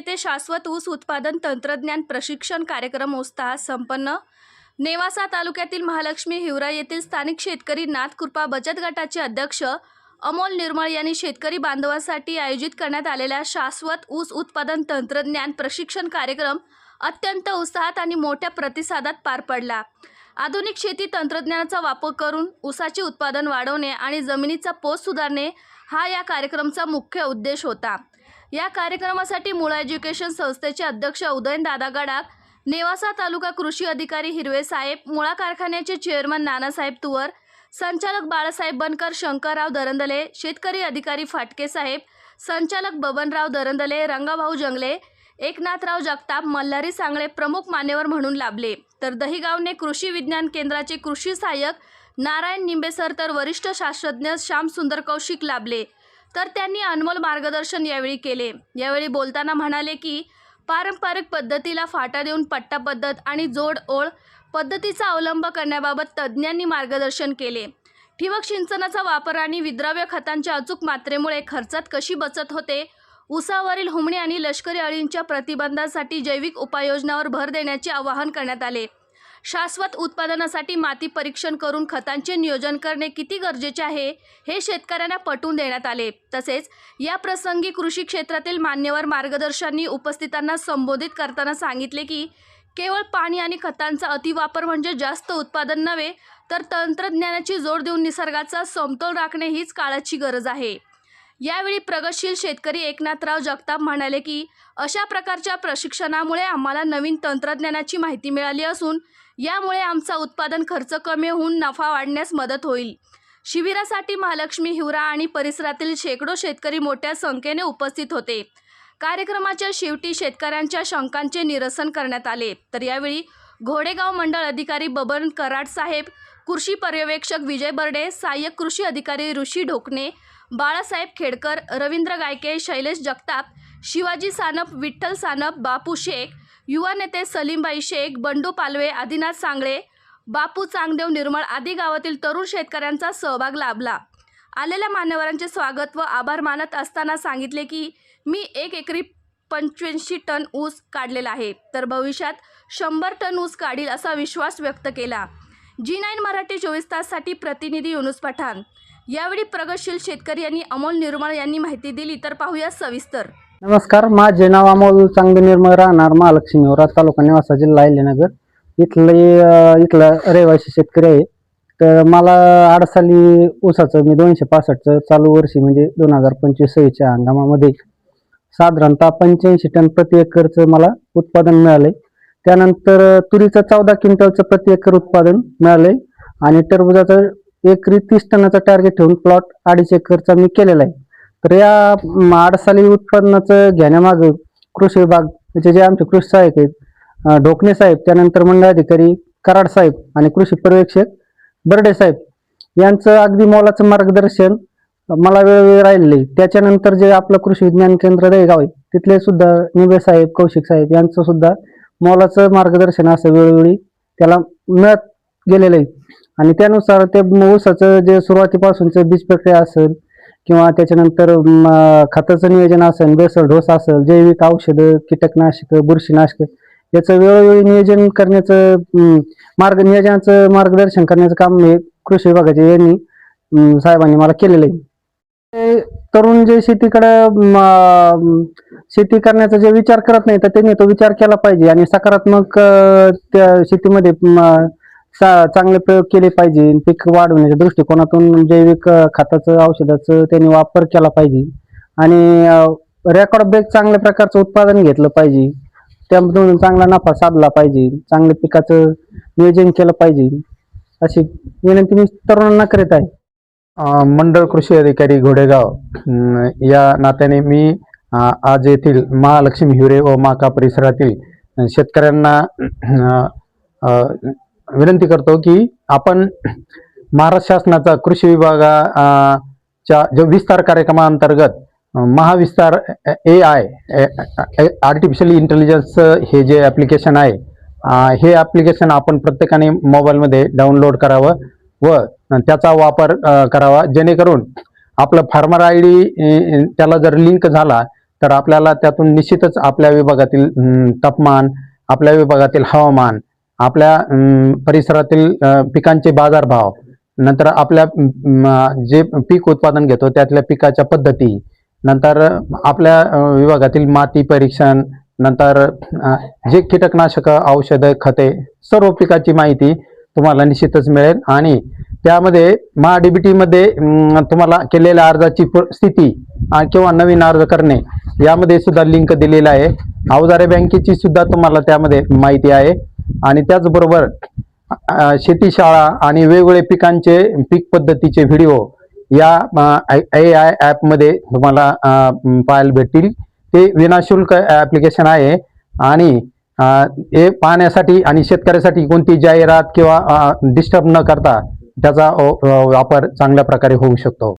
येथे शाश्वत ऊस उत्पादन तंत्रज्ञान प्रशिक्षण कार्यक्रम उत्साहात संपन्न। नेवासा तालुक्यातील महालक्ष्मी हिवरा येथील स्थानिक शेतकरी नाथकृपा बचत गटाचे अध्यक्ष अमोल निर्मळ यांनी शेतकरी बांधवांसाठी आयोजित करण्यात आलेल्या शाश्वत ऊस उत्पादन तंत्रज्ञान प्रशिक्षण कार्यक्रम अत्यंत उत्साहात आणि मोठ्या प्रतिसादात पार पडला। आधुनिक शेती तंत्रज्ञानाचा वापर करून ऊसाचे उत्पादन वाढवणे आणि जमिनीचा पोत सुधारणे हा या कार्यक्रमाचा मुख्य उद्देश होता। या कार्यक्रमासाठी मुळा एज्युकेशन संस्थेचे अध्यक्ष उदयनदादा गडाख, नेवासा तालुका कृषी अधिकारी हिरवे साहेब, मुळा कारखान्याचे चेअरमन नानासाहेब तुवर, संचालक बाळासाहेब बनकर, शंकरराव दरंदले, शेतकरी अधिकारी फाटके साहेब, संचालक बबनराव दरंदले, रंगाभाऊ जंगले, एकनाथराव जगताप, मल्हारी सांगळे प्रमुख मान्यवर म्हणून लाभले। तर दहिगावने कृषी विज्ञान केंद्राचे कृषी सहाय्यक नारायण निंबे सर तर वरिष्ठ शास्त्रज्ञ श्याम सुंदर कौशिक लाभले। तर त्यांनी अनमोल मार्गदर्शन यावेळी केले। यावेळी बोलताना म्हणाले की पारंपरिक पद्धतीला फाटा देऊन पट्टा पद्धत आणि जोड ओळ पद्धतीचा अवलंब करण्याबाबत तज्ज्ञांनी मार्गदर्शन केले। ठिबक सिंचनाचा वापर आणि विद्राव्य खतांच्या अचूक मात्रेमुळे खर्चात कशी बचत होते, ऊसावरील हुमणी आणि लष्करी अळींच्या प्रतिबंधासाठी जैविक उपाययोजनांवर भर देण्याचे आवाहन करण्यात आले। शाश्वत उत्पादनासाठी माती परीक्षण करून खतांचे नियोजन करणे किती गरजेचे आहे हे शेतकऱ्यांना पटवून देण्यात आले। तसेच या प्रसंगी कृषी क्षेत्रातील मान्यवर मार्गदर्शकांनी उपस्थितांना संबोधित करताना सांगितले की केवळ पाणी आणि खतांचा अतिवापर म्हणजे जास्त उत्पादन नव्हे, तर तंत्रज्ञानाची जोड देऊन निसर्गाचा समतोल राखणे हीच काळाची गरज आहे। यावेळी प्रगतशील शेतकरी एकनाथराव जगताप म्हणाले की अशा प्रकारच्या प्रशिक्षणामुळे आम्हाला नवीन तंत्रज्ञानाची माहिती मिळाली असून यामुळे आमचा उत्पादन खर्च कमी होऊन नफा वाढण्यास मदत होईल। शिबिरासाठी महालक्ष्मी हिवरा आणि परिसरातील शेकडो शेतकरी मोठ्या संख्येने उपस्थित होते। कार्यक्रमाच्या शेवटी शेतकऱ्यांच्या शंकांचे निरसन करण्यात आले। तर यावेळी घोडेगाव मंडळ अधिकारी बबन कराड साहेब, कृषी पर्यवेक्षक विजय बर्डे, सहाय्यक कृषी अधिकारी ऋषी ढोकणे, बाळासाहेब खेडकर, रवींद्र गायके, शैलेश जगताप, शिवाजी सानप, विठ्ठल सानप, बापू शेख, युवा नेते सलीमबाई शेख, बंडू पालवे, आदिनाथ सांगळे, बापू चांगदेव निर्मळ आदी गावातील तरुण शेतकऱ्यांचा सहभाग लाभला। आलेल्या मान्यवरांचे स्वागत व आभार मानत असताना सांगितले की मी 1 एकरी 85 टन ऊस काढलेला आहे, तर भविष्यात 100 टन ऊस काढील असा विश्वास व्यक्त केला। G9 मराठी 24 ताससाठी प्रतिनिधी युनुस पठाण। यावेळी प्रगतशील शेतकरी यांनी अमोल निर्मळ यांनी माहिती दिली, तर पाहूया सविस्तर। नमस्कार, माझे नाव अमोल चांगदेव निर्मळ, राहणार महालक्ष्मी हिवरा, तालुका नेवासा, जिल्हा अहिल्यानगर। इथला रहिवासी शेतकरी आहे। तर मला आडसाली ऊसाचं मी 265 चालू वर्षी म्हणजे 2025-26 हंगामामध्ये साधारणतः 85 टन प्रति एकरचं मला उत्पादन मिळाले। त्यानंतर तुरीचं 14 क्विंटलचं प्रति एकर उत्पादन मिळाले आणि टरबुजाचं एकरी 30 टनाचा टार्गेट ठेवून प्लॉट 2.5 एकरचा मी केलेला आहे। तर या आडसाली उत्पादनाचं घेण्यामागे कृषी विभाग जे आमचे कृषी सहाय्यक आहेत ढोकणे साहेब, त्यानंतर मंडळ अधिकारी कराड साहेब आणि कृषी पर्यवेक्षक बर्डे साहेब यांचं अगदी मोलाचं मार्गदर्शन मला वेळोवेळी राहिले। त्याच्यानंतर जे आपलं कृषी विज्ञान केंद्र दहिगाव आहे तिथले सुद्धा निंबे साहेब, कौशिक साहेब यांचं सुद्धा मोलाचं मार्गदर्शन असं वेळोवेळी त्याला मिळत गेलेलं आहे आणि त्यानुसार ते ऊसाचं जे सुरुवातीपासूनचं बीज प्रक्रिया असेल किंवा त्याच्यानंतर खताचं नियोजन असेल, बेसल ढोस असेल, जैविक औषधं, कीटकनाशक, बुरशीनाशक याचं वेळोवेळी नियोजन करण्याचं नियोजनाचं मार्गदर्शन करण्याचं काम हे कृषी विभागाचे यांनी साहेबांनी मला केलेलं आहे। तरुण जे शेती करण्याचा जे विचार करत नाही तर त्यांनी तो विचार केला पाहिजे आणि सकारात्मक त्या शेतीमध्ये चांगले प्रयोग केले पाहिजे। पीक वाढवण्याच्या दृष्टिकोनातून जैविक खताचं, औषधाचं त्यांनी वापर केला पाहिजे आणि रेकॉर्ड ब्रेक चांगल्या प्रकारचं उत्पादन घेतलं पाहिजे। त्यामधून चांगला नफा साधला पाहिजे, चांगल्या पिकाचं नियोजन केलं पाहिजे अशी विनंती मी तरुणांना करीत आहे। मंडळ कृषी अधिकारी घोडेगाव या नात्याने मी आज येथील महालक्ष्मी हिवरे व माका परिसरातील शेतकऱ्यांना विनंती करतो की आपण महाराष्ट्र शासनाचा कृषी विभागाच्या जो विस्तार कार्यक्रमाअंतर्गत महाविस्तार AI आर्टिफिशियल इंटेलिजन्स हे जे ॲप्लिकेशन आहे हे ॲप्लिकेशन आपण प्रत्येकाने मोबाईलमध्ये डाउनलोड करावं व त्याचा वापर करावा, जेणेकरून आपलं फार्मर ID त्याला जर लिंक झाला तर आपल्याला त्यातून निश्चितच आपल्या विभागातील तापमान, आपल्या विभागातील हवामान, आपल्या परिसरातील पिकांचे बाजारभाव, नंतर आपल्या जे पीक उत्पादन घेतो त्यातल्या पिकाच्या पद्धती, नंतर आपल्या विभागातील माती परीक्षण, नंतर जे कीटकनाशक औषधं खते सर्व पिकाची माहिती तुम्हाला निश्चितच मिळेल. आणि त्यामध्ये महाडीबीटी मध्ये तुम्हाला केलेल्या अर्जाची स्थिती किंवा नवीन अर्ज करणे यामध्ये सुद्धा लिंक दिलेला आहे. अवजारे बँकेची सुद्धा तुम्हाला त्यामध्ये माहिती आहे. आणि त्याचबरोबर शेती शाळा आणि वेगवेगळे पिकांचे पीक पद्धतीचे व्हिडिओ या AI ॲपमध्ये तुम्हाला पाहायला भेटतील. ते विनाशुल्क ॲप्लिकेशन आहे आणि हे पाहण्यासाठी आणि शेतकऱ्यासाठी कोणती जाहिरात किंवा डिस्टर्ब न करता त्याचा वापर चांगल्या प्रकारे होऊ शकतो.